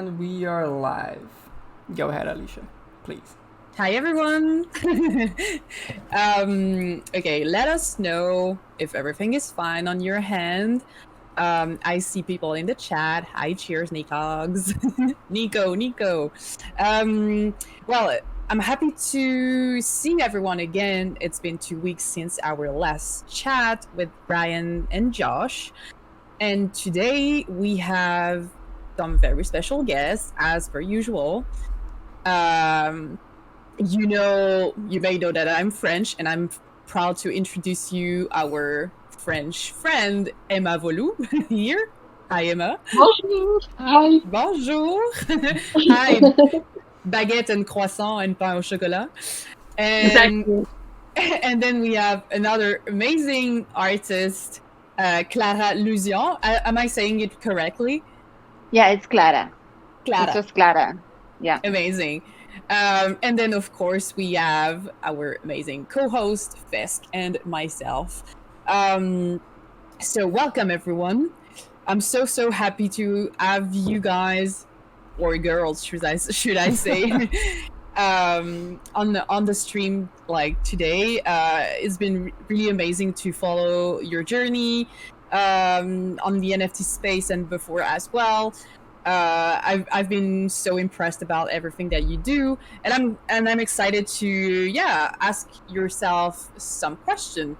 And we are live. Go ahead, Alicia, please. Hi, everyone. Okay, let us know if everything is fine on your hand. I see people in the chat. Hi, cheers, Nicogs. Nico. Well, I'm happy to see everyone again. It's been 2 weeks since our last chat with Brian and Josh. And today we have some very special guests, as per usual. You may know that I'm French, and I'm proud to introduce you our French friend, Emma Volou, here. Hi, Emma. Bonjour. Hi. Bonjour. Hi, baguette and croissant and pain au chocolat. And, Exactly. and then we have another amazing artist, Clara Luzian. Am I saying it correctly? Yeah, it's Clara. Clara. It's just Clara. Yeah. Amazing. And then, of course, we have our amazing co-host, Fisk, and myself. So welcome, everyone. I'm so happy to have you guys, or girls, should I say, on the stream like today. It's been really amazing to follow your journey on the NFT space and before as well. I've been so impressed about everything that you do, and I'm excited to ask yourself some question.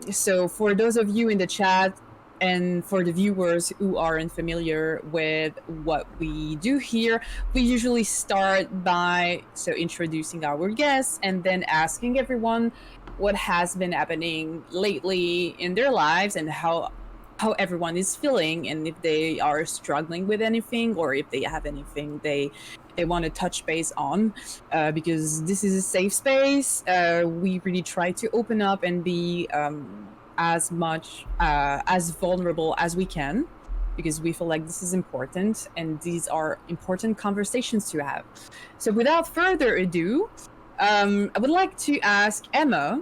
So for those of you in the chat and for the viewers who are unfamiliar with what we do here, we usually start by introducing our guests and then asking everyone what has been happening lately in their lives and how everyone is feeling, and if they are struggling with anything or if they have anything they want to touch base on, because this is a safe space. We really try to open up and be as much as vulnerable as we can, because we feel like this is important and these are important conversations to have. So without further ado, I would like to ask Emma,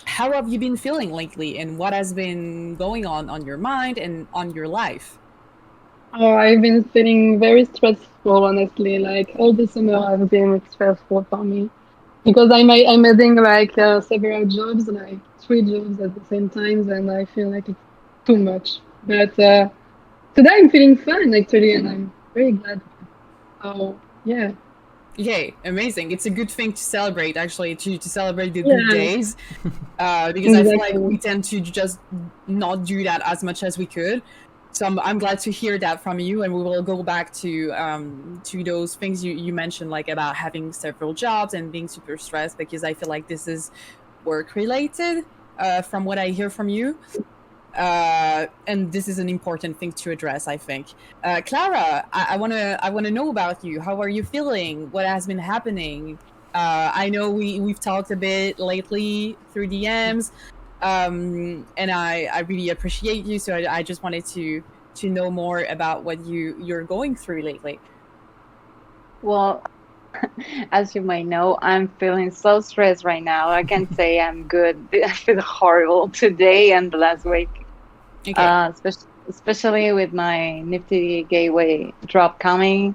how have you been feeling lately, and what has been going on your mind and on your life? Oh, I've been feeling very stressful, honestly. Like all the summer has been stressful for me because I'm adding like several jobs, like 3 jobs at the same time, and I feel like it's too much. But today I'm feeling fine actually, and I'm very glad. Oh, yeah. Yay, amazing. It's a good thing to celebrate, actually, to celebrate the good Yeah, days, because I feel like we exactly. tend to just not do that as much as we could. So I'm glad to hear that from you, and we will go back to those things you mentioned, like about having several jobs and being super stressed, because I feel like this is work related, from what I hear from you. And this is an important thing to address, I think. Clara, I wanna know about you. How are you feeling? What has been happening? I know we've talked a bit lately through DMs, and I really appreciate you. So I just wanted to know more about what you're going through lately. Well, as you might know, I'm feeling so stressed right now. I can't say I'm good. I feel horrible today and the last week, Okay. especially with my Nifty Gateway drop coming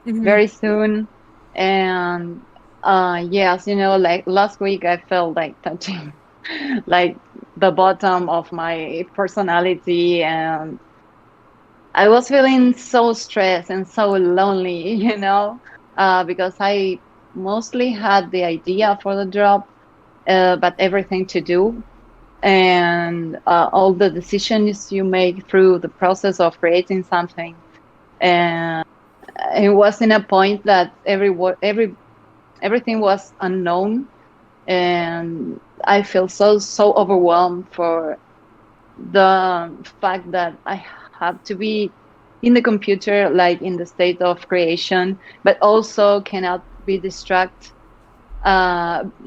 very soon. And yes, like last week, I felt like touching like the bottom of my personality, and I was feeling so stressed and so lonely, because I mostly had the idea for the drop, but everything to do and all the decisions you make through the process of creating something. And it was in a point that everything was unknown, and I feel so overwhelmed for the fact that I have to be in the computer, like in the state of creation, but also cannot be distracted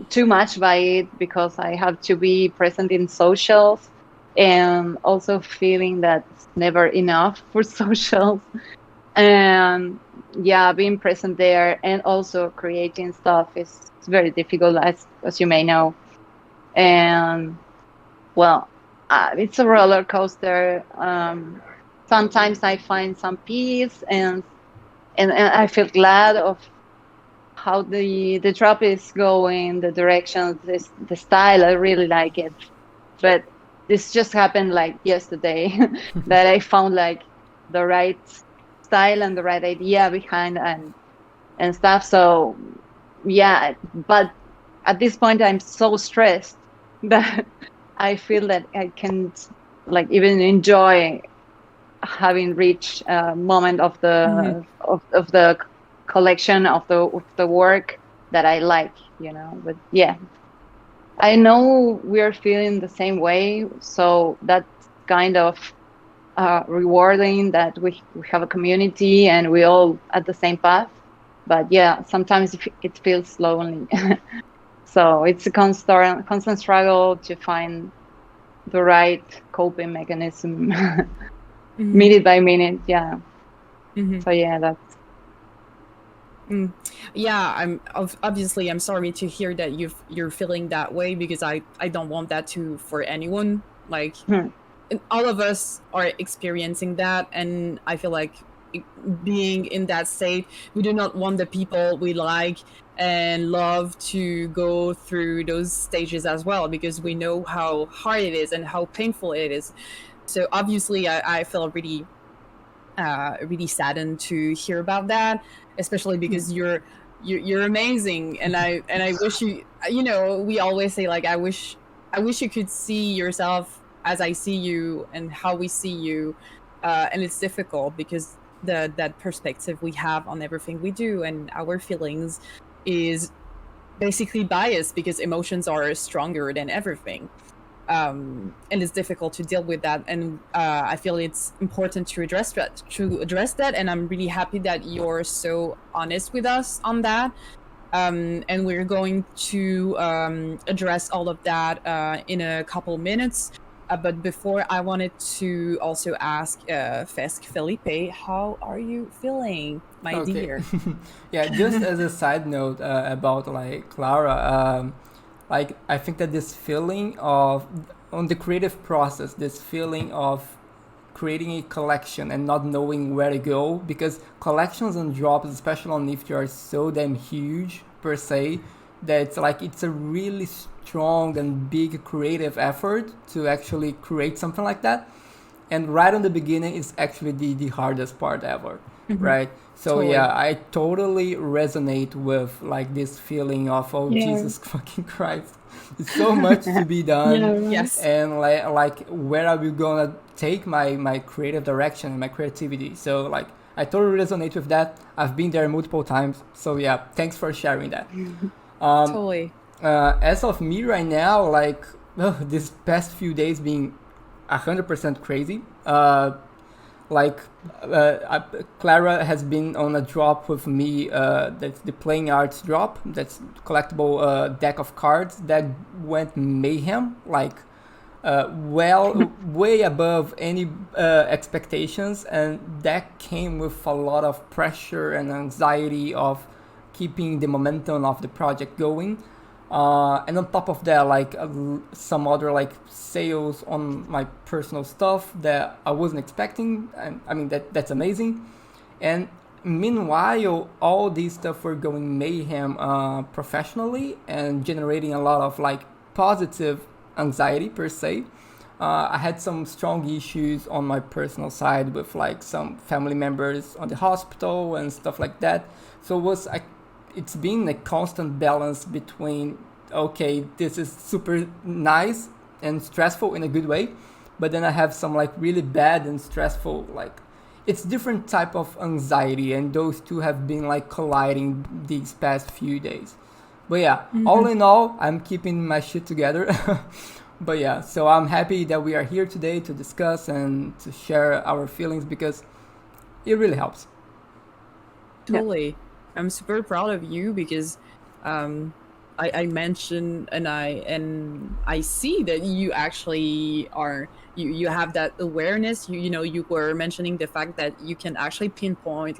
too much by it because I have to be present in socials, and also feeling that it's never enough for socials. And yeah, being present there and also creating stuff is very difficult, as you may know. And well, it's a roller coaster. sometimes I find some peace, and I feel glad of how the drop is going, the direction, the style. I really like it. But this just happened like yesterday that I found like the right style and the right idea behind and stuff. So yeah, but at this point I'm so stressed that I feel that I can't like even enjoy having reached a moment of the of the collection of the work that I like, But yeah, I know we're feeling the same way, so that's kind of rewarding that we have a community and we all at the same path. But yeah, sometimes it feels lonely. So it's a constant struggle to find the right coping mechanism, minute by minute. Yeah. So yeah, that's. Yeah, obviously I'm sorry to hear that you're feeling that way, because I don't want that for anyone. Like all of us are experiencing that, and I feel like being in that state, we do not want the people we like and love to go through those stages as well, because we know how hard it is and how painful it is. So obviously I feel really saddened to hear about that, especially because you're amazing, and I wish we always say like I wish you could see yourself as I see you and how we see you, and it's difficult because that perspective we have on everything we do and our feelings is basically biased because emotions are stronger than everything. And it's difficult to deal with that, and I feel it's important to address that, and I'm really happy that you're so honest with us on that, and we're going to address all of that in a couple minutes, but before, I wanted to also ask Felipe, how are you feeling, my dear? Yeah, just as a side note about like Clara, like I think that this feeling of on the creative process, this feeling of creating a collection and not knowing where to go, because collections and drops, especially on Nifty, are so damn huge per se that it's a really strong and big creative effort to actually create something like that. And right on the beginning is actually the hardest part ever, right? So totally. Yeah, I totally resonate with like this feeling of Jesus fucking Christ, it's so much to be done. Yes. And like where are we gonna take my creative direction and my creativity? So like I totally resonate with that. I've been there multiple times. So yeah, thanks for sharing that. Totally. As of me right now, like this past few days being 100% crazy. Clara has been on a drop with me. That's the Playing Arts drop. That's collectible deck of cards that went mayhem. Way above any expectations, and that came with a lot of pressure and anxiety of keeping the momentum of the project going. And on top of that, some other sales on my personal stuff that I wasn't expecting, and I mean that's amazing. And meanwhile, all these stuff were going mayhem professionally and generating a lot of positive anxiety per se. I had some strong issues on my personal side with some family members on the hospital and stuff like that. So it's been a constant balance between, okay, this is super nice and stressful in a good way, but then I have some really bad and stressful, it's different type of anxiety, and those two have been colliding these past few days. But yeah, all in all, I'm keeping my shit together. But yeah, so I'm happy that we are here today to discuss and to share our feelings, because it really helps. Totally. Yeah. I'm super proud of you because I mentioned and I see that you actually are you have that awareness. You were mentioning the fact that you can actually pinpoint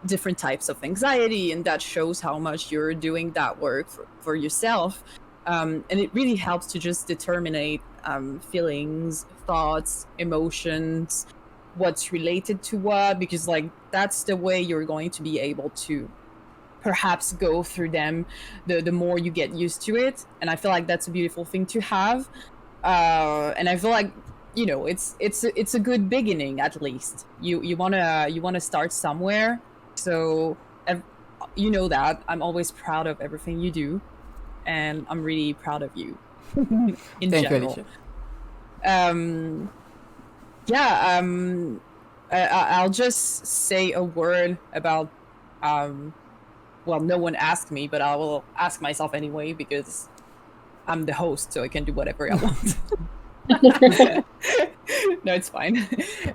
different types of anxiety, and that shows how much you're doing that work for yourself. And it really helps to just determine feelings, thoughts, emotions, what's related to what, because like that's the way you're going to be able to perhaps go through them the more you get used to it. And I feel like that's a beautiful thing to have. And I feel like, you know, it's a good beginning. At least you wanna start somewhere. So you know that I'm always proud of everything you do, and I'm really proud of you in Thank general. you, I'll just say a word about well, no one asked me, but I will ask myself anyway because I'm the host, so I can do whatever I want. No, it's fine.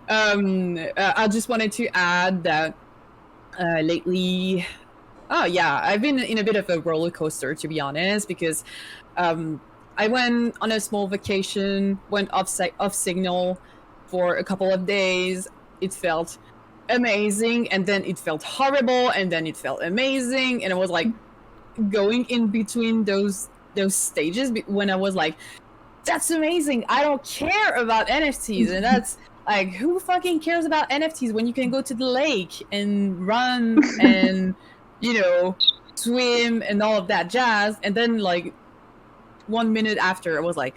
I just wanted to add that lately, I've been in a bit of a roller coaster, to be honest, because I went on a small vacation, went off signal for a couple of days. It felt amazing, and then it felt horrible, and then it felt amazing, and I was like going in between those stages when I was like, that's amazing, I don't care about NFTs, and that's like, who fucking cares about NFTs when you can go to the lake and run and, you know, swim and all of that jazz. And then like 1 minute after, I was like,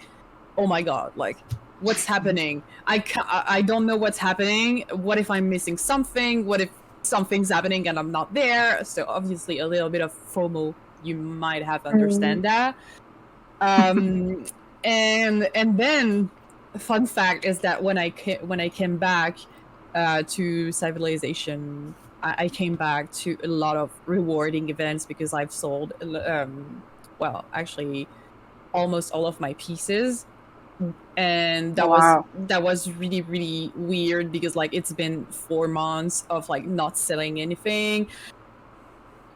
oh my god, like, what's happening? I don't know what's happening. What if I'm missing something? What if something's happening and I'm not there? So obviously a little bit of FOMO, you might have understand that. And then fun fact is that when I came back to civilization, I came back to a lot of rewarding events because I've sold well, actually almost all of my pieces, and that was really, really weird because like it's been 4 months of like not selling anything.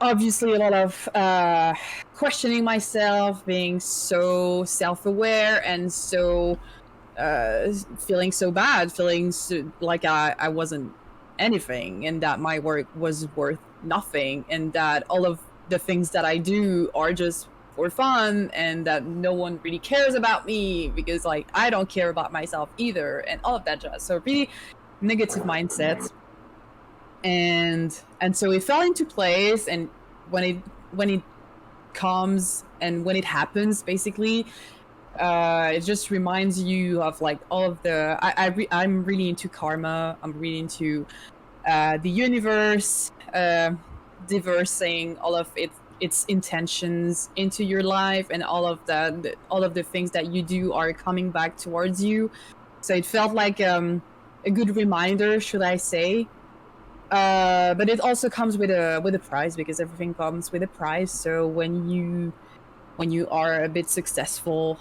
Obviously a lot of questioning myself, being so self-aware and so feeling so bad, feeling so, like I wasn't anything, and that my work was worth nothing, and that all of the things that I do are just for fun, and that no one really cares about me because like I don't care about myself either, and all of that jazz. So really negative mindset, and so it fell into place. And when it comes and when it happens, basically it just reminds you of like all of the I'm really into karma. I'm really into the universe diversing all of its intentions into your life, and all of the things that you do are coming back towards you. So it felt like a good reminder, should I say. But it also comes with a price, because everything comes with a price. So when you are a bit successful,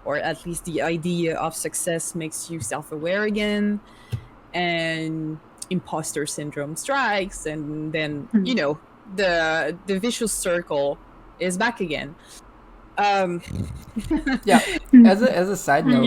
or at least the idea of success makes you self-aware again, and imposter syndrome strikes, and then you know the vicious circle is back again. Yeah, as a side note,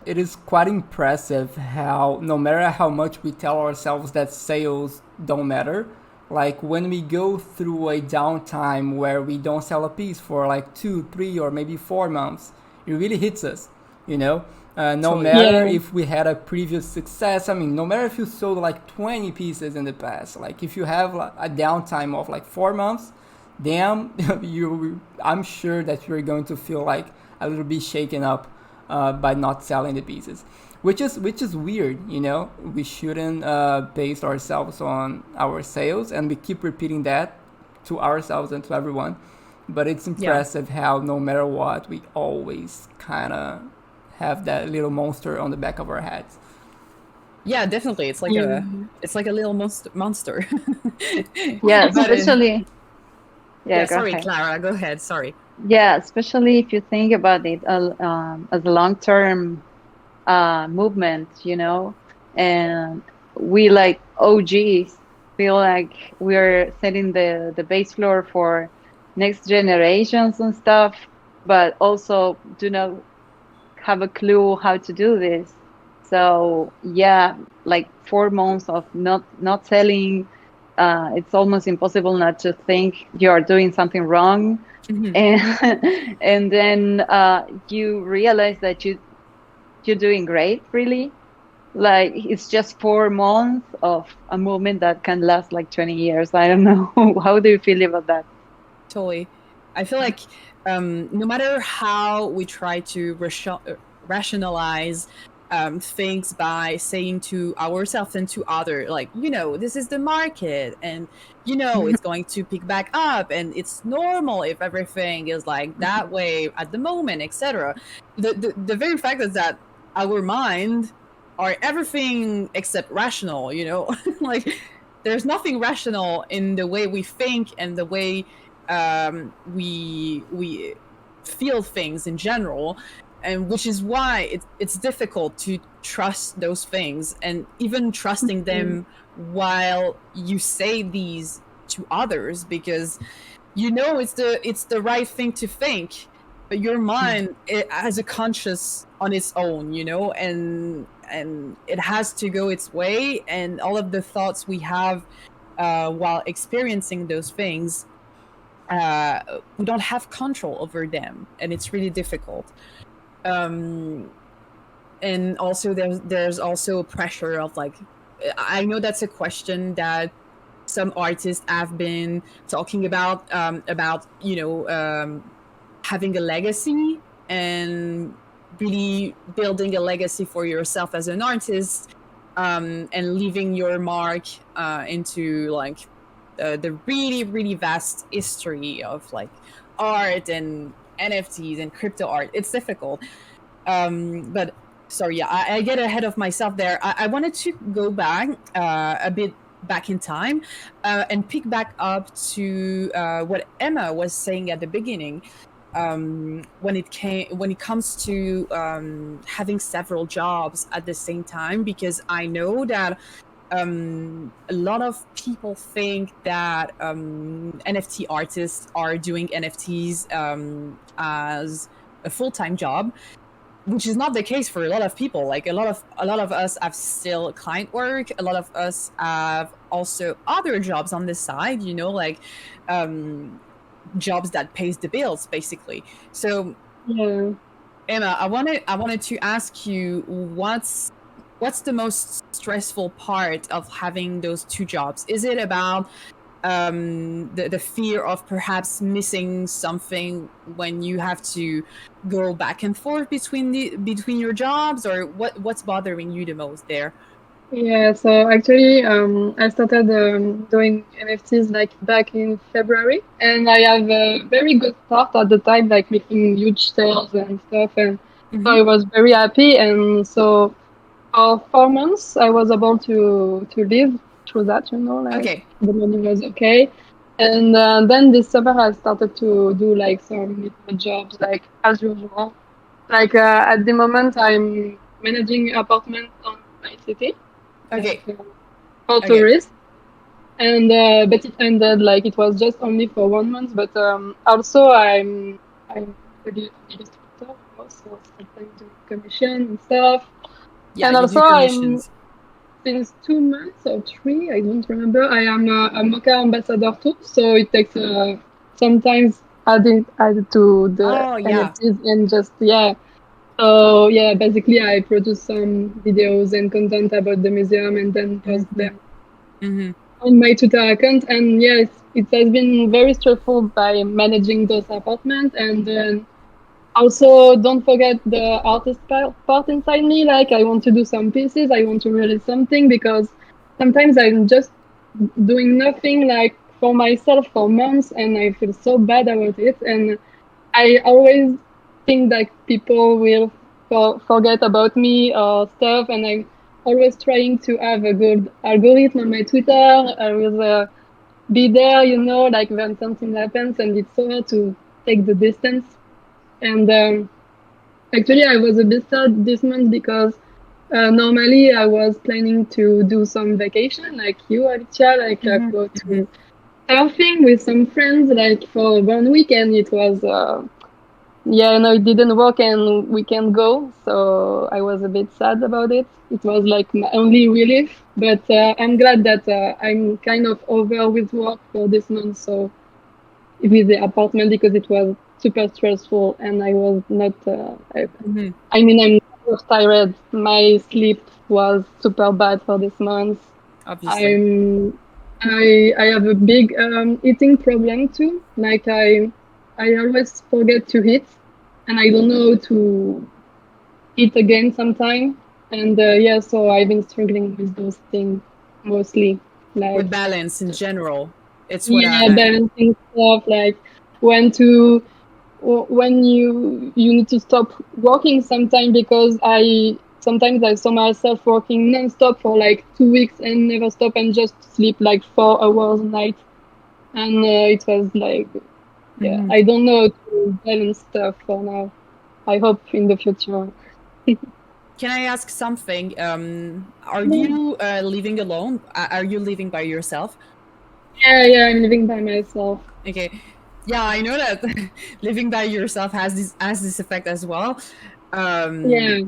it is quite impressive how no matter how much we tell ourselves that sales don't matter, like when we go through a downtime where we don't sell a piece for like 2, 3, or maybe 4 months, it really hits us, you know. No matter if we had a previous success, I mean, no matter if you sold like 20 pieces in the past, like if you have like a downtime of like 4 months, damn, I'm sure that you're going to feel like a little bit shaken up by not selling the pieces, which is weird, you know. We shouldn't base ourselves on our sales, and we keep repeating that to ourselves and to everyone. But it's impressive how no matter what, we always kind of have that little monster on the back of our heads. Yeah, definitely. It's like a little monster. Yeah, especially. Yeah, sorry, ahead. Clara, go ahead. Sorry. Yeah, especially if you think about it as a long-term movement, you know, and we like OGs feel like we're setting the base floor for next generations and stuff, but also do not have a clue how to do this. So yeah, like 4 months of not selling, it's almost impossible not to think you're doing something wrong. And then you realize that you're doing great, really, like it's just 4 months of a movement that can last like 20 years. I don't know. How do you feel about that? Totally. I feel like no matter how we try to rationalize things by saying to ourselves and to others, like, this is the market, and it's going to pick back up, and it's normal if everything is like that way at the moment, etc. The very fact is that our mind are everything except rational, like there's nothing rational in the way we think and the way we feel things in general, and which is why it's difficult to trust those things, and even trusting them while you say these to others, because it's the right thing to think, but your mind, it has a conscious on its own, and it has to go its way, and all of the thoughts we have while experiencing those things, we don't have control over them, and it's really difficult. And also there's also a pressure of like, I know that's a question that some artists have been talking about having a legacy and really building a legacy for yourself as an artist, and leaving your mark into like the really, really vast history of like art and NFTs and crypto art. It's difficult. But sorry, yeah, I get ahead of myself there. I wanted to go back a bit back in time, and pick back up to what Emma was saying at the beginning, when it comes to having several jobs at the same time, because I know that a lot of people think that NFT artists are doing NFTs as a full-time job, which is not the case for a lot of people. Like a lot of us have still client work. A lot of us have also other jobs on the side, like jobs that pays the bills, basically. So, Yeah. Emma, I wanted to ask you, what's the most stressful part of having those two jobs? Is it about the fear of perhaps missing something when you have to go back and forth between your jobs, or what's bothering you the most there? Yeah, so actually, I started doing NFTs like back in February, and I have a very good start at the time, like making huge sales and stuff, and so I was very happy. And so for 4 months, I was able to live through that, like Okay. the money was okay. And then this summer, I started to do like some little jobs, like as usual. Like at the moment, I'm managing apartments on my city, Okay. like for Okay. tourists. And but it ended, like it was just only for 1 month. But also I'm an illustrator also, sometimes do commission and stuff. Yeah, And you do also I'm commissions. since 2 months or three, I don't remember. I am a Mocha ambassador too, so it takes sometimes added to the Oh yeah. NFTs and just yeah. So yeah, basically I produce some videos and content about the museum and then post them on my Twitter account. And yes, it has been very stressful by managing those apartments. And then also don't forget the artist part inside me. Like I want to do some pieces, I want to release something, because sometimes I'm just doing nothing like for myself for months and I feel so bad about it. And I always think that people will forget about me or stuff, and I'm always trying to have a good algorithm on my Twitter. I will be there, like when something happens, and it's so hard to take the distance. And actually, I was a bit sad this month because normally I was planning to do some vacation, like you, Alicia, like go to surfing with some friends, like for 1 week, and it was. Yeah, no, it didn't work and we can't go. So I was a bit sad about it. It was like my only relief. But I'm glad that I'm kind of over with work for this month. So with the apartment, because it was super stressful and I was not, I mean, I'm never tired. My sleep was super bad for this month. Obviously. I have a big eating problem too. Like I always forget to eat, and I don't know to eat again sometime. And yeah, so I've been struggling with those things mostly. Like With balance in general, it's what yeah, balancing stuff like when to when you need to stop working sometime, because sometimes I saw myself working non-stop for like 2 weeks and never stop and just sleep like 4 hours a night, and it was like yeah, I don't know how to balance stuff for now. I hope in the future. Can I ask something? Are you living alone? Are you living by yourself? Yeah, I'm living by myself. Okay. Yeah, I know that living by yourself has this effect as well. Yeah.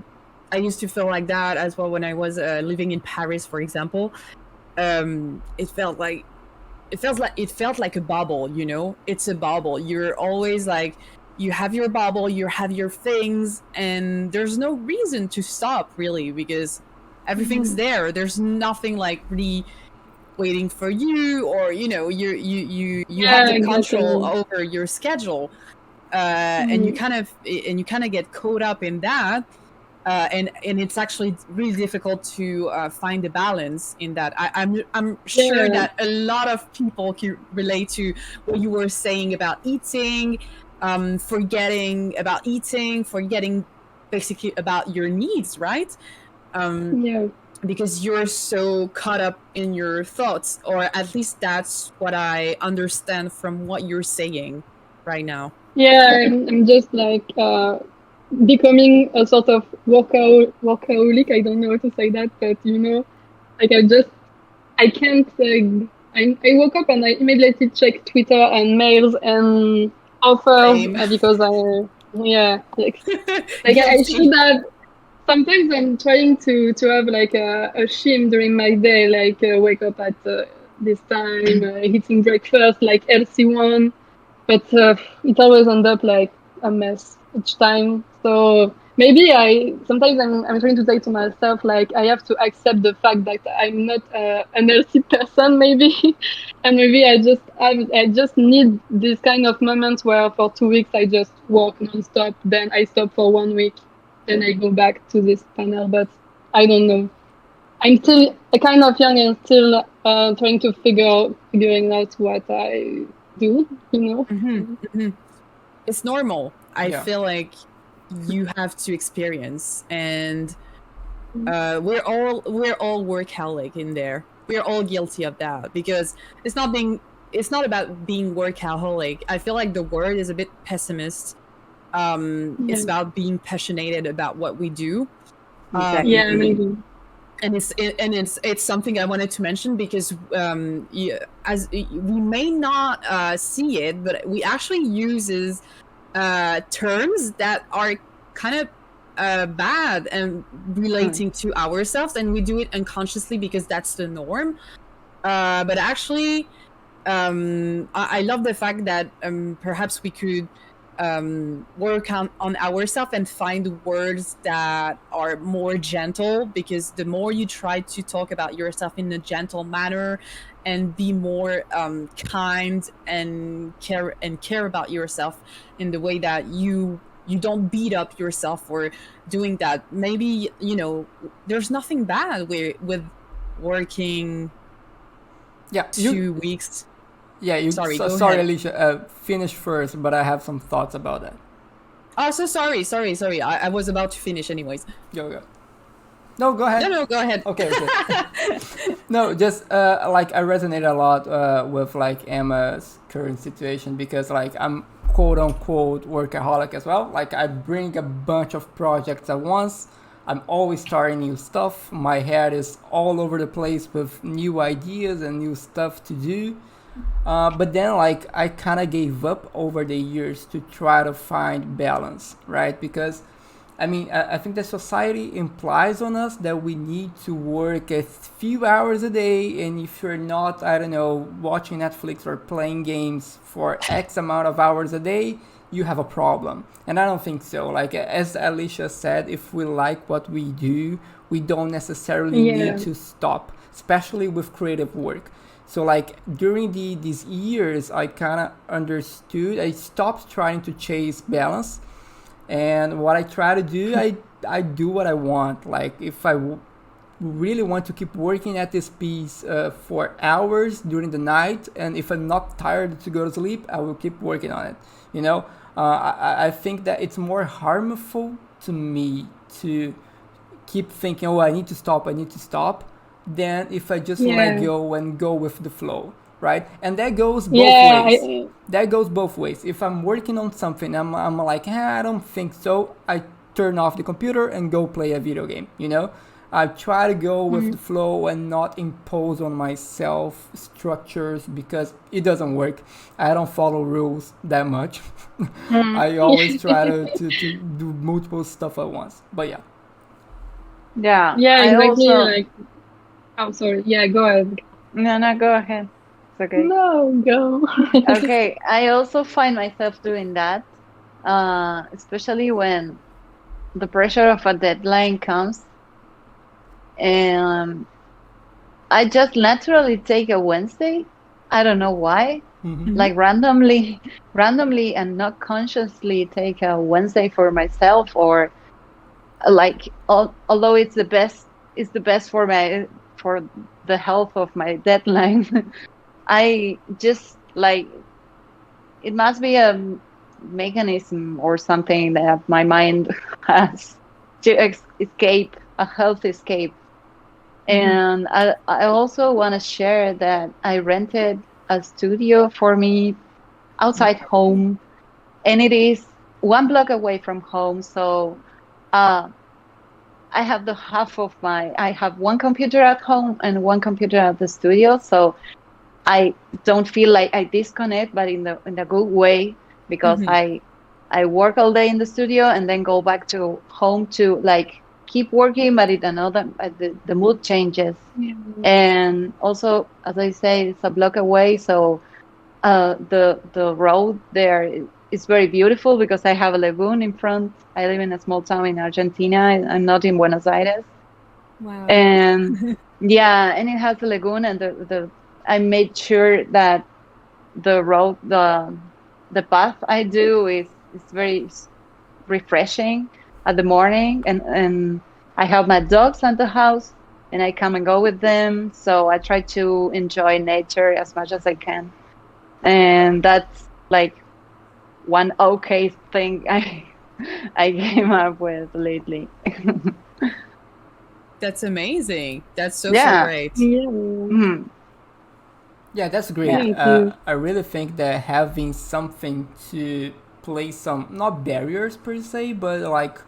I used to feel like that as well when I was living in Paris, for example. It felt like a bubble, you know? It's a bubble. You're always like, you have your bubble, you have your things, and there's no reason to stop really, because everything's there. There's nothing like really waiting for you, or you know, you have the control over your schedule, and you kind of get caught up in that. And it's actually really difficult to find a balance in that. I'm sure that a lot of people can relate to what you were saying about eating, forgetting about eating, forgetting basically about your needs, right? Yeah. Because you're so caught up in your thoughts, or at least that's what I understand from what you're saying right now. Yeah, I'm just like becoming a sort of workaholic. I don't know how to say that, but you know, like I can't. I woke up and I immediately check Twitter and mails and offers Same. because yeah, like I should have. Sometimes I'm trying to have like a scheme during my day, like wake up at this time, eating breakfast, like healthy one, but it always ends up like a mess each time. So maybe sometimes I'm trying to say to myself like I have to accept the fact that I'm not an healthy person, maybe, and maybe I just need this kind of moments where for 2 weeks I just work nonstop, then I stop for 1 week, then I go back to this panel. But I don't know. I'm still kind of young and still trying to figuring out what I do, you know. It's normal. I Yeah. feel like you have to experience, and we're all workaholic in there. We're all guilty of that, because it's not about being workaholic. I feel like the word is a bit pessimist. It's about being passionate about what we do. Exactly. Yeah, maybe. And it's something I wanted to mention, because as we may not see it, but we actually uses terms that are kind of bad and relating to ourselves, and we do it unconsciously because that's the norm. But actually, I love the fact that perhaps we could work on ourselves and find words that are more gentle, because the more you try to talk about yourself in a gentle manner and be more kind and care about yourself in the way that you don't beat up yourself for doing that, maybe, you know, there's nothing bad with working Yeah. 2 weeks. Yeah, you. Sorry, So, go sorry, ahead. Alicia. Finish first, but I have some thoughts about that. Oh, so sorry. I was about to finish anyways. Go. No, go ahead. No, go ahead. Okay. No, just like I resonate a lot with like Emma's current situation, because like I'm quote unquote workaholic as well. Like I bring a bunch of projects at once. I'm always starting new stuff. My head is all over the place with new ideas and new stuff to do. But then like I kind of gave up over the years to try to find balance, right? Because I mean, I think that society implies on us that we need to work a few hours a day, and if you're not, I don't know, watching Netflix or playing games for X amount of hours a day, you have a problem. And I don't think so. Like, as Alicia said, if we like what we do, we don't necessarily need to stop, especially with creative work. So like during these years, I kind of understood, I stopped trying to chase balance. And what I try to do, I do what I want. Like if I really want to keep working at this piece for hours during the night, and if I'm not tired to go to sleep, I will keep working on it. You know, I think that it's more harmful to me to keep thinking, oh, I need to stop, than if I just let go and go with the flow. Right, and that goes both ways. That goes both ways. If I'm working on something, I'm like, I don't think so. I turn off the computer and go play a video game. You know, I try to go with the flow and not impose on myself structures because it doesn't work. I don't follow rules that much. I always try to do multiple stuff at once. But yeah. Yeah, exactly. Like, oh, sorry. Yeah, go ahead. No, go ahead. Okay. No, go. Okay, I also find myself doing that, especially when the pressure of a deadline comes, and I just naturally take a Wednesday. I don't know why, like randomly, and not consciously take a Wednesday for myself, or like although it's the best for the health of my deadline. I just like, it must be a mechanism or something that my mind has to escape, a health escape. And I also want to share that I rented a studio for me outside home, and it is 1 block away from home. So I have I have one computer at home and one computer at the studio. So I don't feel like I disconnect, but in a good way, because I work all day in the studio and then go back to home to like keep working, but in another, the mood changes. And also, as I say, it's a block away, so the road there is very beautiful because I have a lagoon in front. I live in a small town in Argentina. I'm not in Buenos Aires. Wow. And and it has a lagoon, and I made sure that the road, the path I do is very refreshing at the morning, and I have my dogs at the house, and I come and go with them. So I try to enjoy nature as much as I can, and that's like one okay thing I came up with lately. That's amazing. That's so great. Yeah, that's great. I really think that having something to place some, not barriers per se, but like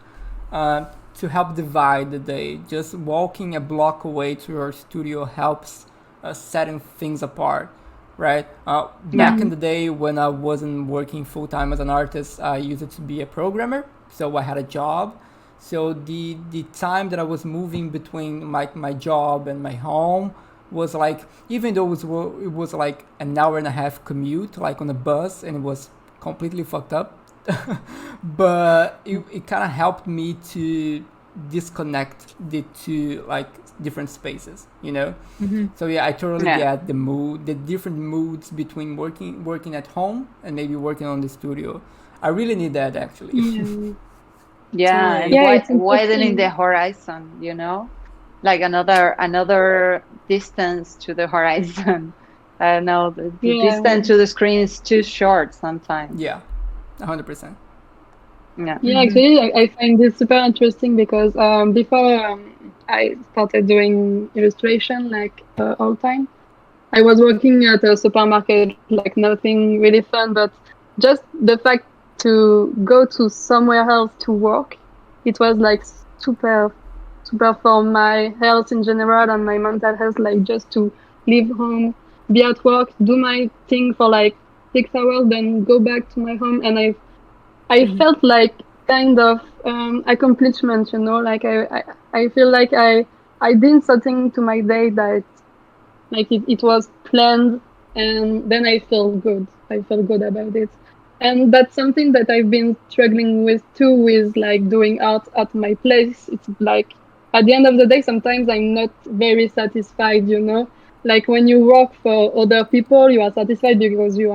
to help divide the day. Just walking a block away to your studio helps setting things apart, right? Back in the day when I wasn't working full-time as an artist, I used to be a programmer, so I had a job. So the time that I was moving between my job and my home was like, even though it was like an hour and a half commute, like on a bus, and it was completely fucked up, but it kind of helped me to disconnect the two like different spaces, you know. So yeah, I totally get the different moods between working at home and maybe working on the studio. I really need that actually. Widening the horizon, you know, like another distance to the horizon. I don't know, the distance to the screen is too short sometimes. 100%. Actually, I find this super interesting because before I started doing illustration like all time, I was working at a supermarket, like nothing really fun, but just the fact to go to somewhere else to work, it was like super for my health in general and my mental health, like just to leave home, be at work, do my thing for like 6 hours, then go back to my home. And I felt like kind of accomplishment, you know, like I feel like I did something to my day that like it was planned, and then I felt good. I felt good about it. And that's something that I've been struggling with too, with like doing art at my place. It's like at the end of the day, sometimes I'm not very satisfied, you know. Like when you work for other people, you are satisfied because you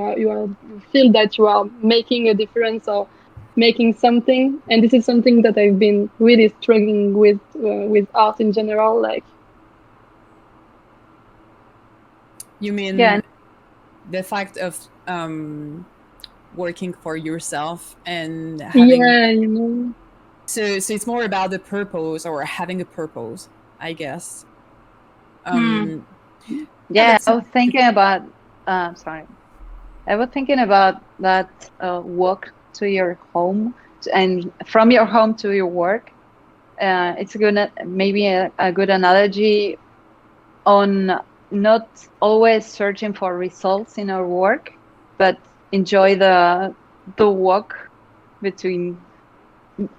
feel that you are making a difference or making something. And this is something that I've been really struggling with art in general. Like, You mean Yeah, the fact of working for yourself and having yeah, you know. so it's more about the purpose or having a purpose, I guess. yeah. That's I was thinking about. Sorry, I was thinking about that walk to your home and from your home to your work. It's a good, maybe a good analogy on not always searching for results in our work, but enjoy the walk between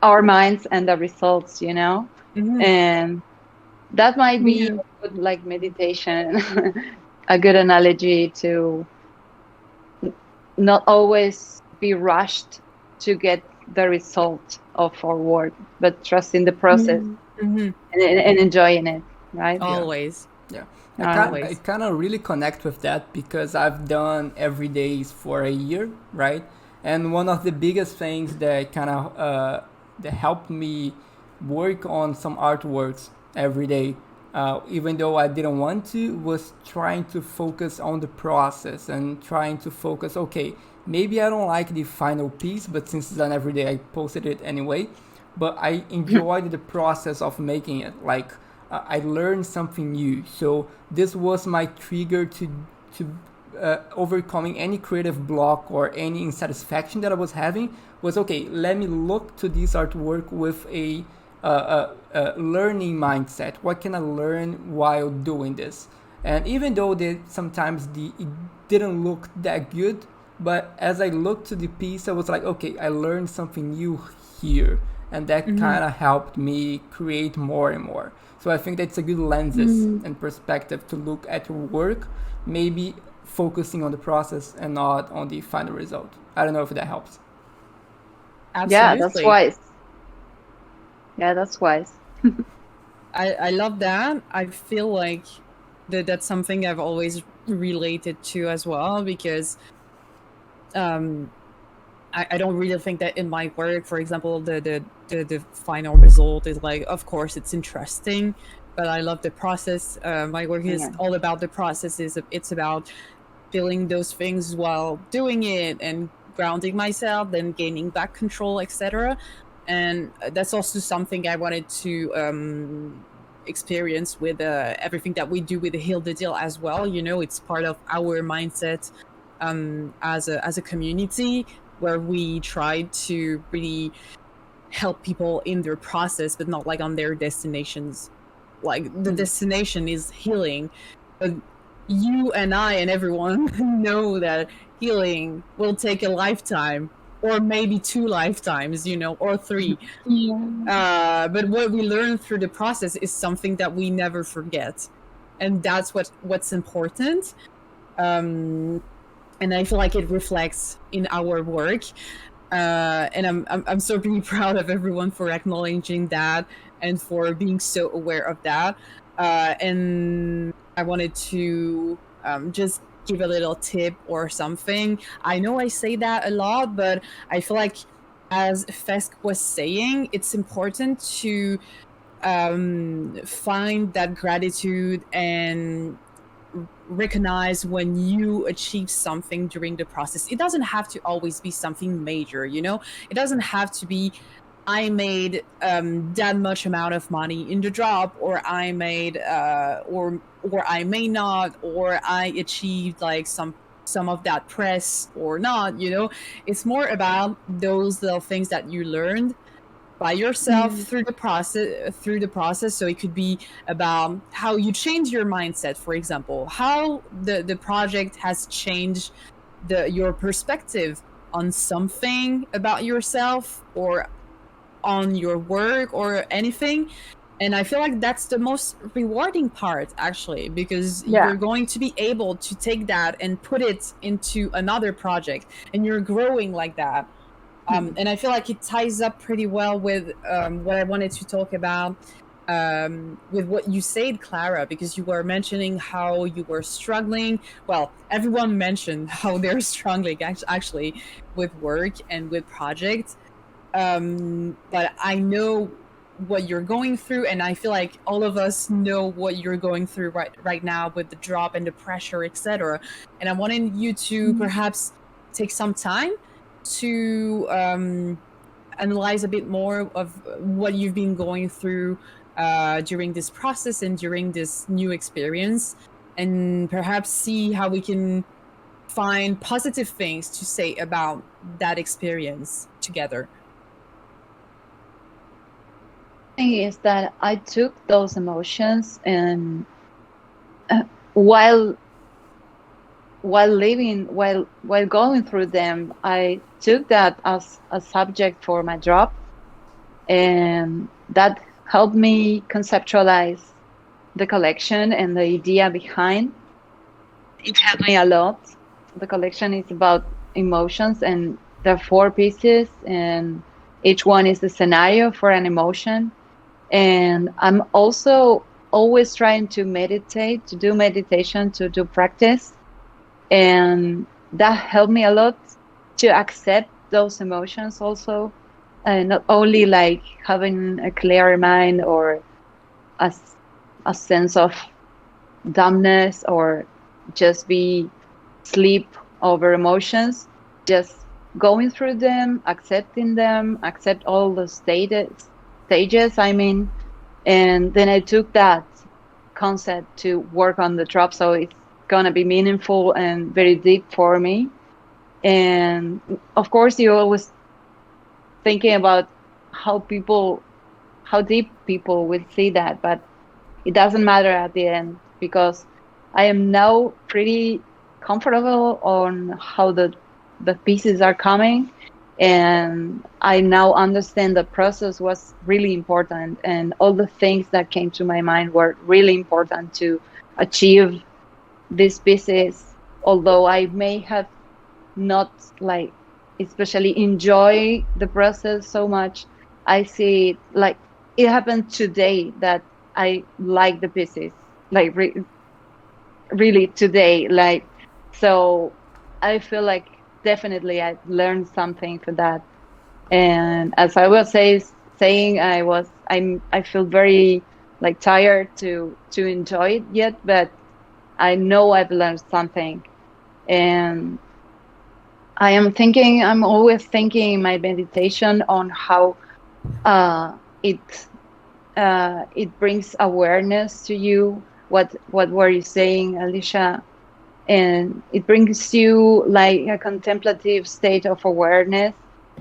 our minds and the results, you know. And that might be Yeah. a good, like meditation, a good analogy to not always be rushed to get the result of our work, but trust in the process and enjoying it, right? always. Yeah. Always. I kind of really connect with that because I've done every days for a year, right? And one of the biggest things that kind of that helped me work on some artworks every day, even though I didn't want to, was trying to focus on the process and trying to focus. Okay, maybe I don't like the final piece, but since it's done every day, I posted it anyway. But I enjoyed the process of making it. Like I learned something new. So this was my trigger to overcoming any creative block or any insatisfaction that I was having. Was okay. Let me look to this artwork with a learning mindset. What can I learn while doing this? And even though sometimes it didn't look that good, but as I looked to the piece, I was like, okay, I learned something new here, and that kind of helped me create more and more. So I think that's a good lenses and perspective to look at your work, maybe focusing on the process and not on the final result. I don't know if that helps. Absolutely. Yeah, that's wise. Yeah, that's wise. I love that. I feel like that's something I've always related to as well, because I don't really think that in my work, for example, the final result is like, of course, it's interesting, but I love the process. My work is all about the process. It's about feeling those things while doing it and grounding myself, then gaining back control, etc. And that's also something I wanted to experience with everything that we do with the Heal the Deal as well. You know, it's part of our mindset as a community, where we try to really help people in their process, but not like on their destinations. Like the destination is healing, but you and I and everyone know that healing will take a lifetime, or maybe 2 lifetimes, you know, or 3. But what we learn through the process is something that we never forget, and that's what's important. And I feel like it reflects in our work. And I'm so really proud of everyone for acknowledging that and for being so aware of that. And I wanted to just give a little tip or something. I know I say that a lot, but I feel like, as Fesk was saying, it's important to find that gratitude and recognize when you achieve something during the process. It doesn't have to always be something major, you know. It doesn't have to be, I made that much amount of money in the job, or I made or I may not, or I achieved like some of that press or not, you know. It's more about those little things that you learned by yourself through the process. So it could be about how you change your mindset, for example, how the project has changed your perspective on something about yourself, or on your work or anything. And I feel like that's the most rewarding part, actually, because you're going to be able to take that and put it into another project, and you're growing like that. And I feel like it ties up pretty well with what I wanted to talk about with what you said, Clara, because you were mentioning how you were struggling. Well, everyone mentioned how they're struggling actually with work and with projects. But I know what you're going through, and I feel like all of us know what you're going through right now with the drop and the pressure, etc. And I wanted you to perhaps take some time to analyze a bit more of what you've been going through during this process and during this new experience, and perhaps see how we can find positive things to say about that experience together. Thing is that I took those emotions, and while going through them, I took that as a subject for my drop, and that helped me conceptualize the collection and the idea behind. It helped me a lot. The collection is about emotions, and there are 4 pieces, and each one is the scenario for an emotion. And I'm also always trying to meditate, to do meditation, to do practice. And that helped me a lot to accept those emotions also. And not only like having a clear mind or a sense of dumbness or just be sleep over emotions, just going through them, accept all the stages, and then I took that concept to work on the drop, so it's gonna be meaningful and very deep for me. And of course, you're always thinking about how deep people will see that, but it doesn't matter at the end, because I am now pretty comfortable on how the pieces are coming. And I now understand the process was really important, and all the things that came to my mind were really important to achieve these pieces. Although I may have not like especially enjoy the process so much, I see it like it happened today that I like the pieces, like really today. Like, so I feel like definitely I learned something for that. And as I was saying, I feel very like tired to enjoy it yet, but I know I've learned something. And I'm always thinking in my meditation on how it brings awareness to you. What were you saying, Alicia? And it brings you like a contemplative state of awareness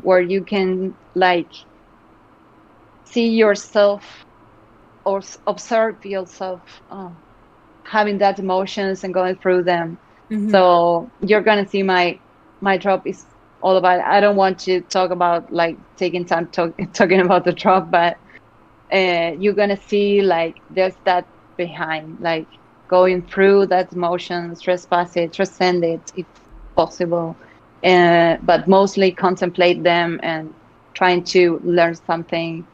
where you can like see yourself or observe yourself having that emotions and going through them. So you're gonna see my drop is all about, I don't want to talk about like taking time talking about the drop, but you're gonna see like there's that behind, like going through that emotions, trespass it, transcend it if possible, but mostly contemplate them and trying to learn something,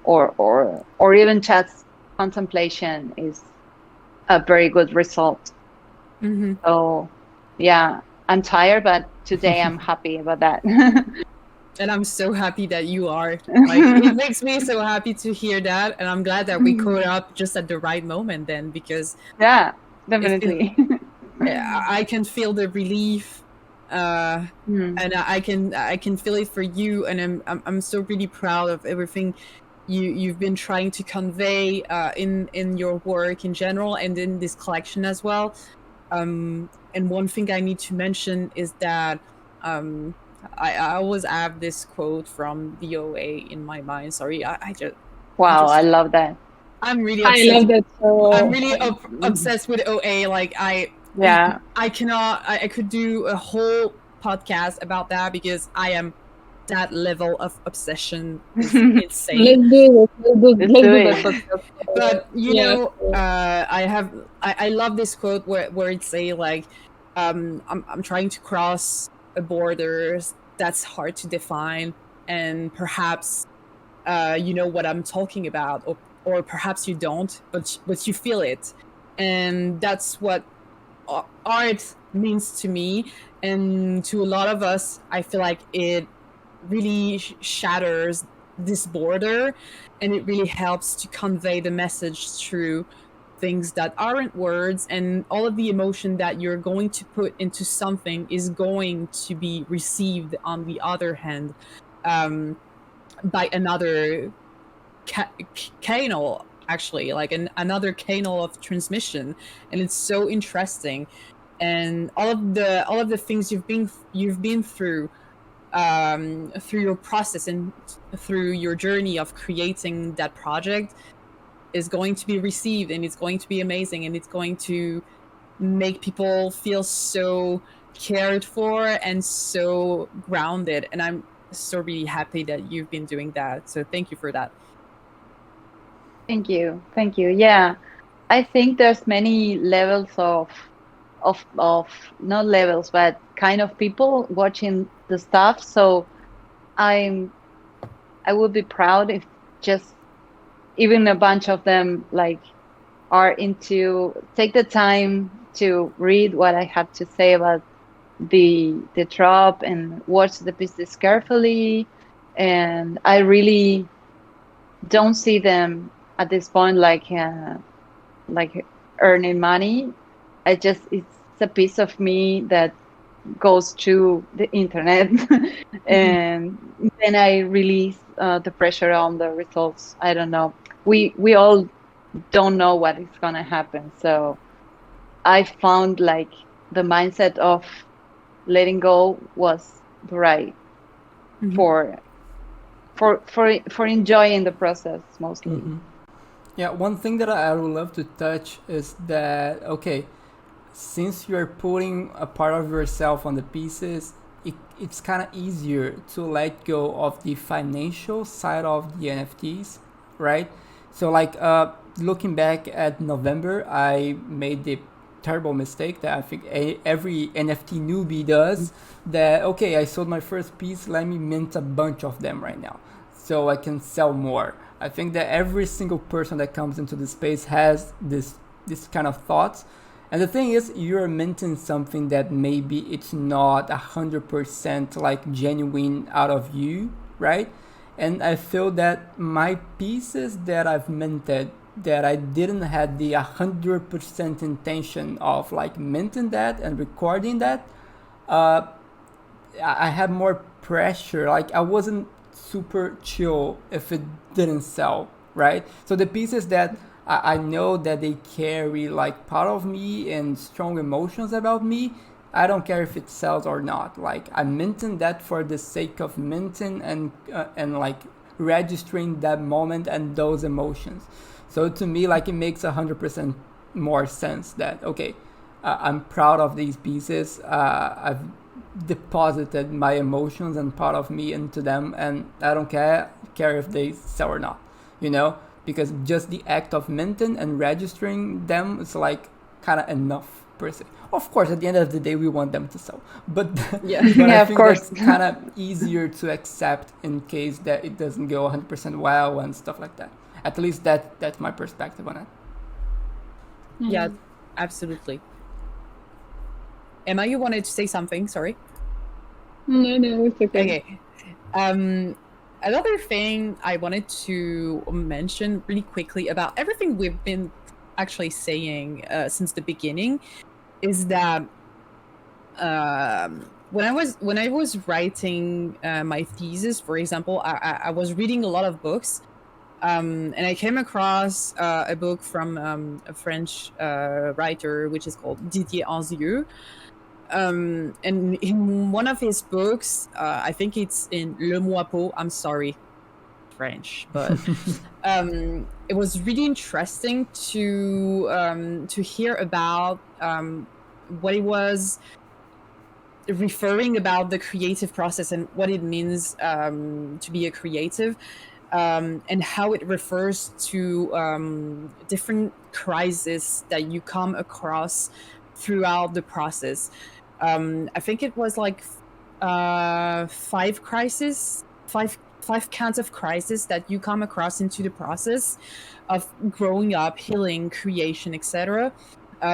or even just contemplation is a very good result. So yeah, I'm tired, but today I'm happy about that. And I'm so happy that you are. Like, it makes me so happy to hear that, and I'm glad that we caught up just at the right moment then, because yeah, definitely. I can feel the relief, and I can feel it for you, and I'm so really proud of everything you've been trying to convey in your work in general and in this collection as well. And one thing I need to mention is that I always have this quote from the OA in my mind. Sorry, I love that. I'm really obsessed. I love that. I'm really obsessed with OA. Like I could do a whole podcast about that, because I am that level of obsession is insane. Let's do that it. podcast. But you Yeah. know, I love this quote where it say like, I'm trying to cross a border that's hard to define, and perhaps you know what I'm talking about, or perhaps you don't, but you feel it, and that's what art means to me, and to a lot of us. I feel like it really shatters this border, and it really helps to convey the message through things that aren't words, and all of the emotion that you're going to put into something is going to be received on the other hand by another canal, actually, like another canal of transmission. And it's so interesting, and all of the things you've been through your process and through your journey of creating that project is going to be received, and it's going to be amazing, and it's going to make people feel so cared for and so grounded. And I'm so really happy that you've been doing that, so thank you for that. Thank you. Yeah, I think there's many levels of not levels, but kind of people watching the stuff. So I would be proud if just even a bunch of them like are into take the time to read what I have to say about the drop and watch the pieces carefully. And I really don't see them at this point like earning money. It's a piece of me that goes to the internet and then I release the pressure on the results. I don't know. We all don't know what is gonna happen. So I found like the mindset of letting go was right for enjoying the process mostly. Yeah, one thing that I would love to touch is that, okay, since you're putting a part of yourself on the pieces, it's kind of easier to let go of the financial side of the NFTs, right? So like looking back at November, I made the terrible mistake that I think every NFT newbie does, that, okay, I sold my first piece, let me mint a bunch of them right now so I can sell more. I think that every single person that comes into the space has this kind of thoughts. And the thing is, you're minting something that maybe it's not 100% like genuine out of you, right? And I feel that my pieces that I've minted, that I didn't have the 100% intention of like minting that and recording that, I had more pressure. Like I wasn't super chill if it didn't sell, right? So the pieces that I know that they carry like part of me and strong emotions about me, I don't care if it sells or not. Like I'm minting that for the sake of minting and like registering that moment and those emotions. So to me, like it makes 100% more sense that, okay, I'm proud of these pieces. I've deposited my emotions and part of me into them, and I don't care if they sell or not, you know, because just the act of minting and registering them is like kind of enough per se. Of course, at the end of the day, we want them to sell, but Yeah. but Yeah, I of think course. that's kind of easier to accept in case that it doesn't go 100% well and stuff like that. At least that's my perspective on it. Yeah, absolutely. Emma, you wanted to say something? Sorry. No, it's okay. Okay. Another thing I wanted to mention really quickly about everything we've been actually saying since the beginning is that when I was writing my thesis, for example, I was reading a lot of books, and I came across a book from a French writer, which is called Didier Anzieux. And in one of his books, I think it's in Le Moipeau, I'm sorry, French, but it was really interesting to hear about what it was referring about the creative process and what it means to be a creative, and how it refers to different crises that you come across throughout the process. I think it was like five kinds of crisis that you come across into the process of growing up, healing, creation, etc.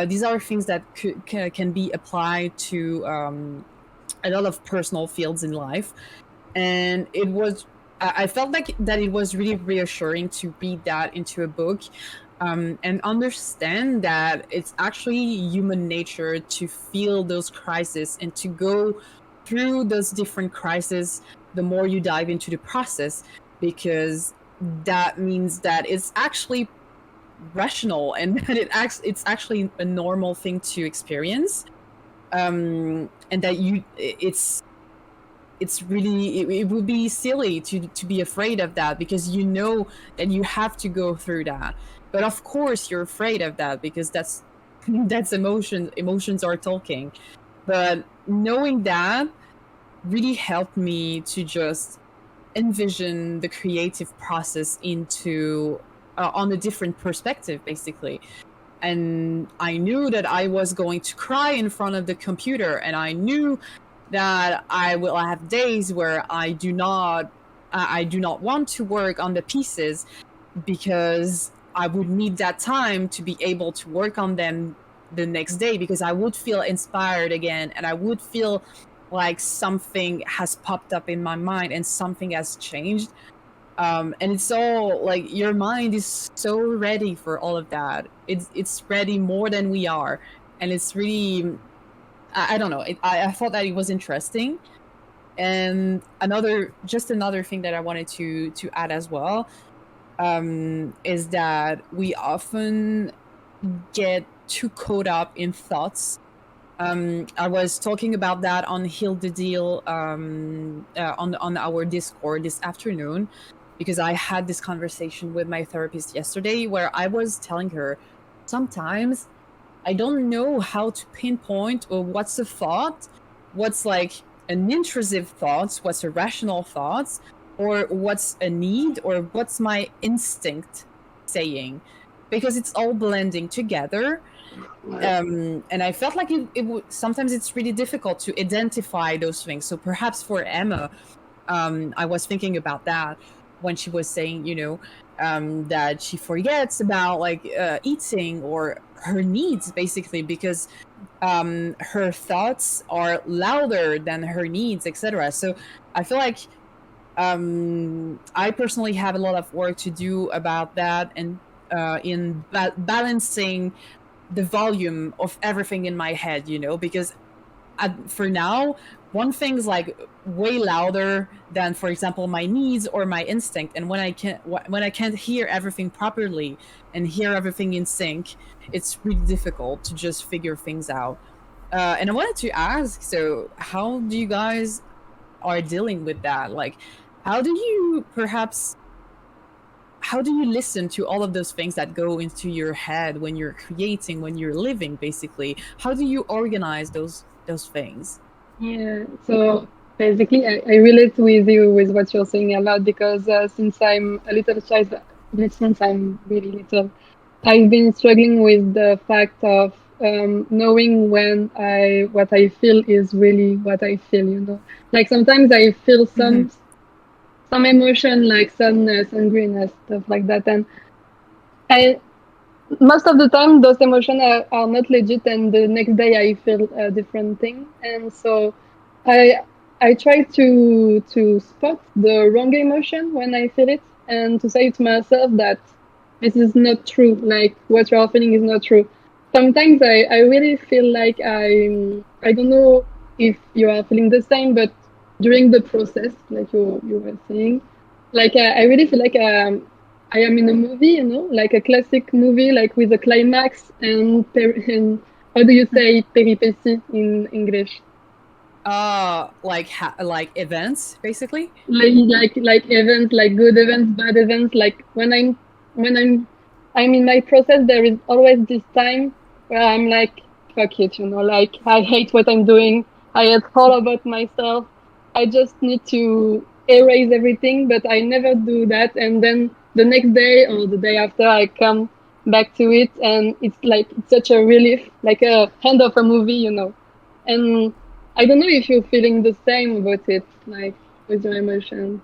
These are things that can be applied to a lot of personal fields in life, and I felt like that it was really reassuring to read that into a book, and understand that it's actually human nature to feel those crises and to go through those different crises the more you dive into the process, because that means that it's actually rational and that it's actually a normal thing to experience, and that it's really it would be silly to be afraid of that, because you know that you have to go through that. But of course you're afraid of that because that's that's emotions are talking. But knowing that really helped me to just envision the creative process into on a different perspective, basically. And I knew that I was going to cry in front of the computer, and I knew that I will have days where I do not want to work on the pieces, because I would need that time to be able to work on them the next day, because I would feel inspired again, and I would feel like something has popped up in my mind and something has changed. And it's all like your mind is so ready for all of that. It's ready more than we are, and it's really I don't know. I thought that it was interesting. And another thing that I wanted to add as well, is that we often get too caught up in thoughts. I was talking about that on Heal the Deal on our Discord this afternoon, because I had this conversation with my therapist yesterday where I was telling her sometimes I don't know how to pinpoint or what's a thought, what's like an intrusive thought, what's a rational thought, or what's a need, or what's my instinct saying, because it's all blending together. And I felt like it would sometimes it's really difficult to identify those things. So perhaps for Emma, I was thinking about that when she was saying, that she forgets about like eating or her needs, basically, because her thoughts are louder than her needs, etc. So I feel like I personally have a lot of work to do about that, and in balancing the volume of everything in my head, because for now, one thing's like way louder than, for example, my needs or my instinct. And when I can't hear everything properly and hear everything in sync, it's really difficult to just figure things out. And I wanted to ask, so how do you guys are dealing with that? Like, how do you listen to all of those things that go into your head when you're creating, when you're living, basically? How do you organize those things? Yeah, so basically, I relate with you with what you're saying a lot, because since I'm a little child, since I'm really little, I've been struggling with the fact of knowing when what I feel is really what I feel. Like sometimes I feel some emotion like sadness, angriness, stuff like that, and I most of the time those emotions are not legit, and the next day I feel a different thing. And so I I try to spot the wrong emotion when I feel it, and to say to myself that this is not true, like what you are feeling is not true. Sometimes I really feel like I don't know if you are feeling the same, but during the process, like you were saying, like I really feel like I am in a movie, like a classic movie, like with a climax and how do you say peripety in English? Like events, basically. Like events, like good events, bad events. Like when I'm in my process, there is always this time where I'm like, fuck it, like I hate what I'm doing. I had thought about myself. I just need to erase everything, but I never do that. And then the next day or the day after, I come back to it, and it's like it's such a relief, like a end of a movie, you know. And I don't know if you're feeling the same about it, like with your emotion.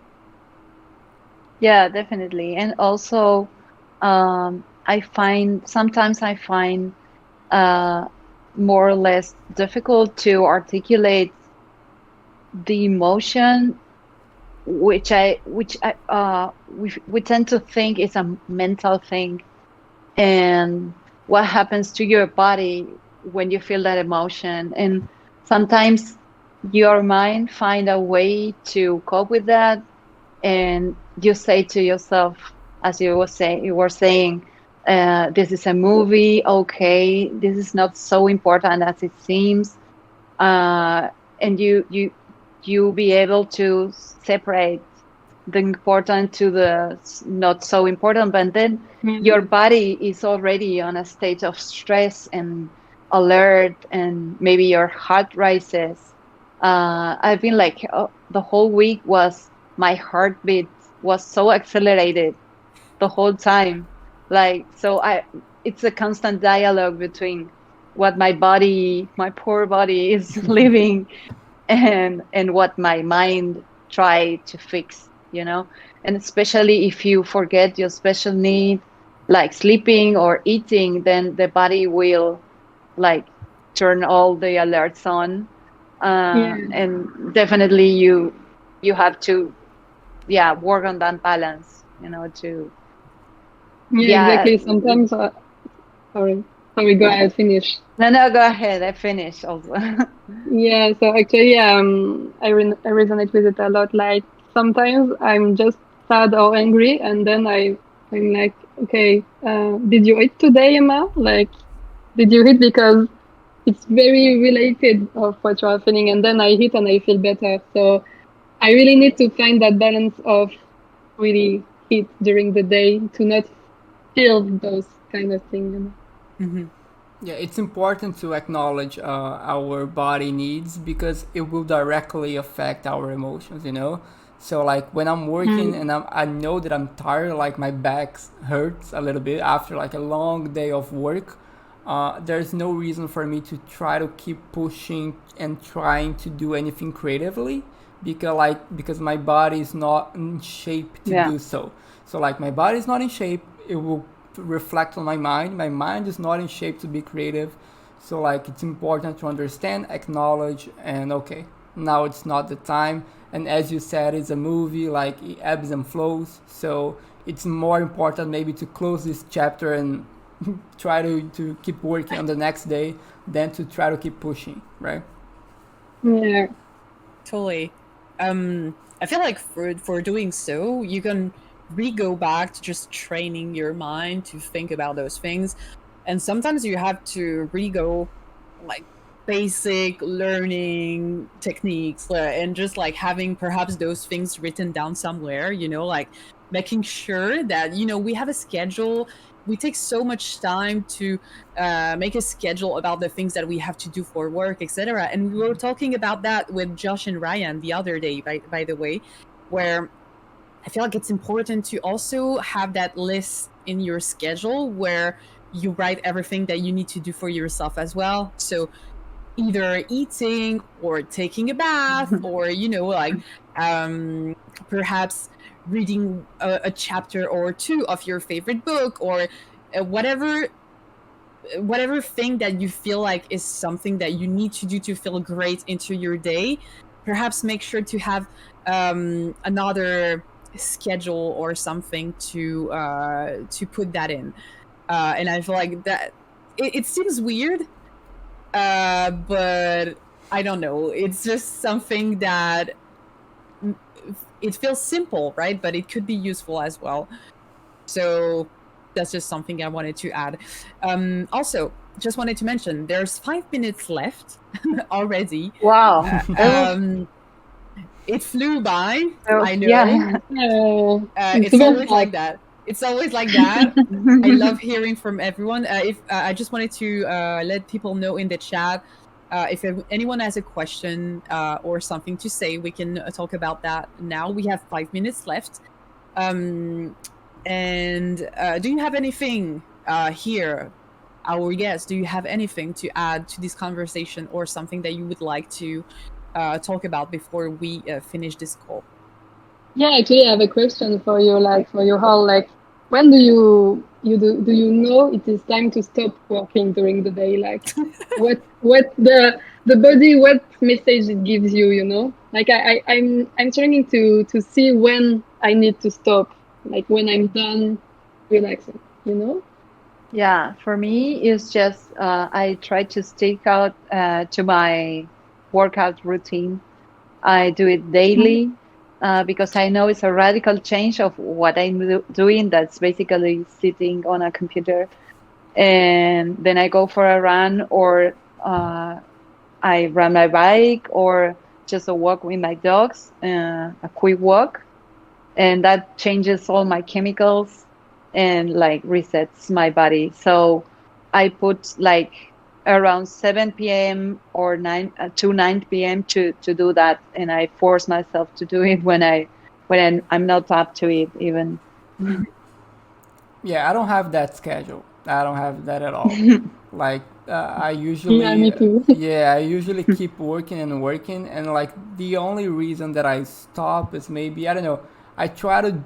Yeah, definitely. And also, sometimes I find more or less difficult to articulate the emotion, which we tend to think is a mental thing, and what happens to your body when you feel that emotion. And sometimes your mind find a way to cope with that, and you say to yourself, as you were saying, this is a movie, okay, this is not so important as it seems, and you be able to separate the important to the not so important, but then your body is already on a state of stress and alert, and maybe your heart rises. I've been like, the whole week was, my heartbeat was so accelerated the whole time. Like, so it's a constant dialogue between what my poor body is living, and what my mind try to fix, you know. And especially if you forget your special need, like sleeping or eating, then the body will like turn all the alerts on. And definitely you have to work on that balance, you know, to Exactly. Sometimes sorry, go ahead, finish. No, go ahead, I finish also. Yeah, so actually, I resonate with it a lot. Like sometimes I'm just sad or angry, and then I'm like, okay, did you eat today, Emma? Like, did you eat? Because it's very related of what you are feeling, and then I eat and I feel better. So I really need to find that balance of really eat during the day to not feel those kind of things. You know? Mm-hmm. Yeah, it's important to acknowledge our body needs, because it will directly affect our emotions, you know? So like when I'm working and I know that I'm tired, like my back hurts a little bit after like a long day of work, there's no reason for me to try to keep pushing and trying to do anything creatively, because my body is not in shape to do so. So like my body is not in shape, it will reflect on my mind. My mind is not in shape to be creative. So like it's important to understand, acknowledge, and okay, now it's not the time. And as you said, it's a movie, like it ebbs and flows. So it's more important maybe to close this chapter and try to keep working on the next day than to try to keep pushing, right? Yeah. Totally. I feel like for doing so, you can go back to just training your mind to think about those things. And sometimes you have to go like basic learning techniques, and just like having perhaps those things written down somewhere, you know, like making sure that, you know, we have a schedule. We take so much time to make a schedule about the things that we have to do for work, etc. And we were talking about that with Josh and Ryan the other day, by the way, where I feel like it's important to also have that list in your schedule where you write everything that you need to do for yourself as well. So either eating or taking a bath or, you know, like perhaps reading a chapter or two of your favorite book, or whatever thing that you feel like is something that you need to do to feel great into your day. Perhaps make sure to have another schedule or something to put that in. And I feel like that it seems weird, but I don't know. It's just something that it feels simple, right? But it could be useful as well. So that's just something I wanted to add. Also, just wanted to mention there's 5 minutes left already. Wow. It flew by. I know. Yeah. It's always like that. It's always like that. I love hearing from everyone. If I just wanted to let people know in the chat, If anyone has a question or something to say, we can talk about that now. We have 5 minutes left. And do you have anything here, our guest, do you have anything to add to this conversation or something that you would like to talk about before we finish this call? Yeah, actually, I have a question for you, like for your whole, like, when do you know it is time to stop working during the day? Like, what the body, what message it gives you, you know? Like, I'm trying to see when I need to stop, like when I'm done relaxing, you know? Yeah, for me, it's just I try to stick out to my workout routine. I do it daily because I know it's a radical change of what I'm doing. That's basically sitting on a computer, and then I go for a run, or I run my bike, or just a walk with my dogs, a quick walk, and that changes all my chemicals and like resets my body. So I put like around 7 p.m. or 9 to 9 p.m. to do that, and I force myself to do it when I'm not up to it even. Yeah, I don't have that schedule. I don't have that at all. Like I usually Yeah, me too. yeah, I usually keep working and working, and like the only reason that I stop is maybe, I don't know, I try to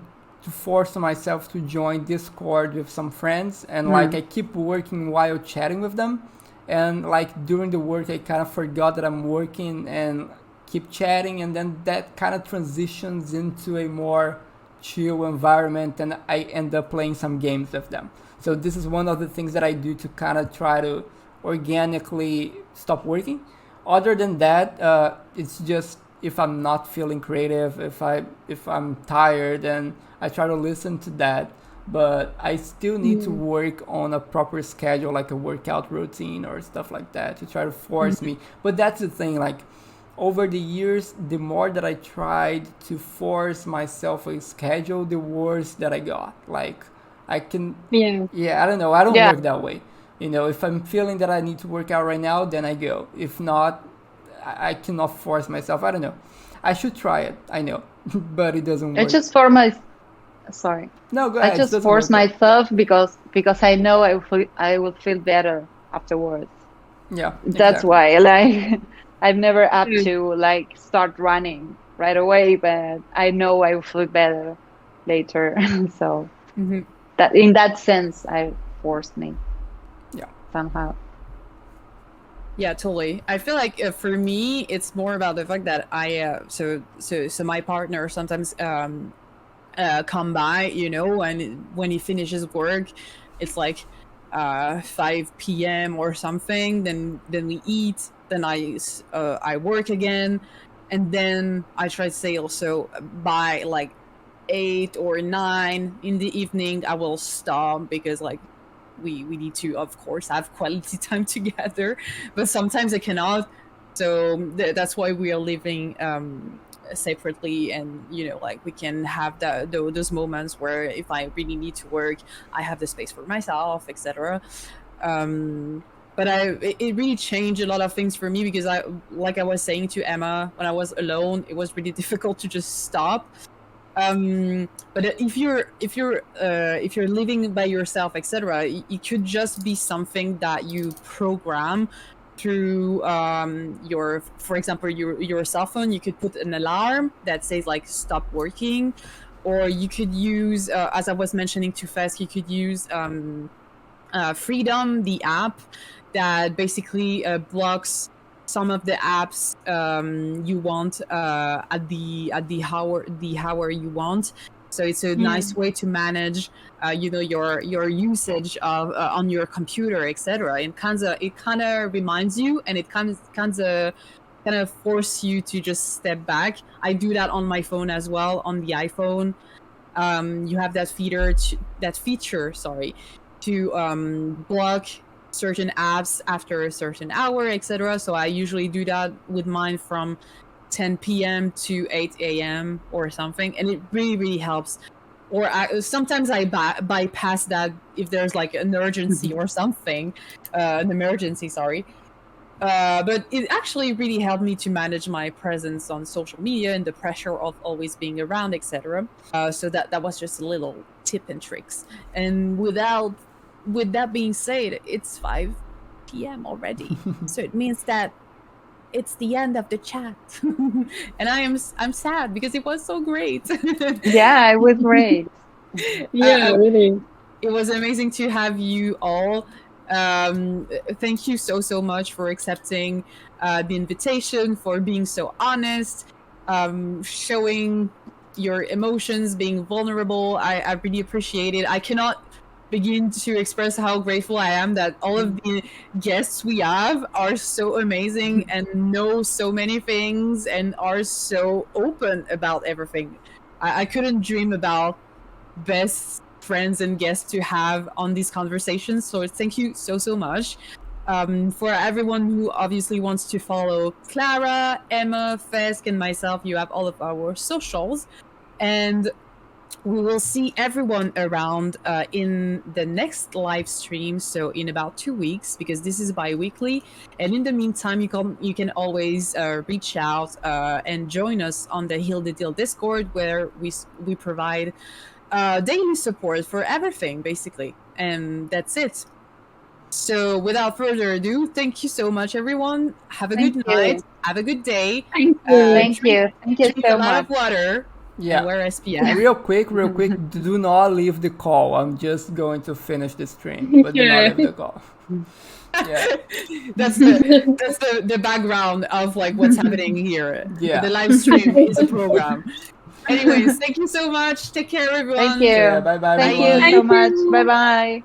force myself to join Discord with some friends, and like I keep working while chatting with them, and like during the work I kind of forgot that I'm working and keep chatting, and then that kind of transitions into a more chill environment, and I end up playing some games with them. So this is one of the things that I do to kind of try to organically stop working. Other than that, it's just if I'm not feeling creative, if I'm tired, and I try to listen to that. But I still need to work on a proper schedule, like a workout routine or stuff like that, to try to force me. But that's the thing, like over the years, the more that I tried to force myself a schedule, the worse that I got. Like I can, I don't know, I don't work that way. You know, if I'm feeling that I need to work out right now, then I go. If not, I cannot force myself. I don't know. I should try it. I know, but it doesn't work. I just for my, sorry. No, go ahead. I just force myself because I know I will feel better afterwards. Yeah, that's why. Like I've never had to like start running right away, but I know I will feel better later. So that in that sense, I forced me. Yeah. Somehow. Yeah, totally. I feel like for me, it's more about the fact that I so my partner sometimes come by, you know, and when he finishes work, it's like 5 p.m. or something. Then we eat. Then I work again, and then I try to say also by like 8 or 9 in the evening I will stop, because like we need to, of course, have quality time together, but sometimes I cannot. So that's why we are living separately, and you know, like we can have those moments where if I really need to work, I have the space for myself, etc. But it really changed a lot of things for me, because like I was saying to Emma, when I was alone, it was really difficult to just stop. But if you're living by yourself, etc., it could just be something that you program through for example, your cell phone. You could put an alarm that says like stop working, or you could use, as I was mentioning to Fes, you could use Freedom, the app that basically blocks some of the apps you want at the hour you want. So it's a nice way to manage you know, your usage of on your computer, etc. And it kind of reminds you, and it kind of force you to just step back. I do that on my phone as well, on the iPhone. You have that feature to block certain apps after a certain hour, etc. So I usually do that with mine from 10 p.m. to 8 a.m. or something, and it really helps. Or sometimes I bypass that if there's like an urgency or something, an emergency, sorry. But it actually really helped me to manage my presence on social media and the pressure of always being around, etc. So that was just a little tip and tricks. And with that being said, it's 5 p.m. already, so it means that it's the end of the chat, and I'm sad because it was so great. Yeah, it was great. Yeah, really. It was amazing to have you all. Thank you so much for accepting the invitation, for being so honest, showing your emotions, being vulnerable. I really appreciate it. I cannot begin to express how grateful I am that all of the guests we have are so amazing and know so many things and are so open about everything. I couldn't dream about best friends and guests to have on these conversations. So thank you so much. For everyone who obviously wants to follow Clara, Emma, Fesk, and myself, you have all of our socials. And we will see everyone around in the next live stream, so in about 2 weeks, because this is bi-weekly. And in the meantime, you can always reach out and join us on the Heal the Deal Discord, where we provide daily support for everything, basically. And that's it. So without further ado, thank you so much, everyone. Have a good night. Have a good day. Thank you. Thank you Drink so a lot much. of water. Yeah. And wear SPF. Real quick, do not leave the call. I'm just going to finish the stream, but do not leave the call. Yeah. That's the background of like what's happening here. Yeah. The live stream is a program. Anyways, thank you so much. Take care, everyone. Thank you. Yeah, bye bye. Thank everyone. you so much. Bye bye.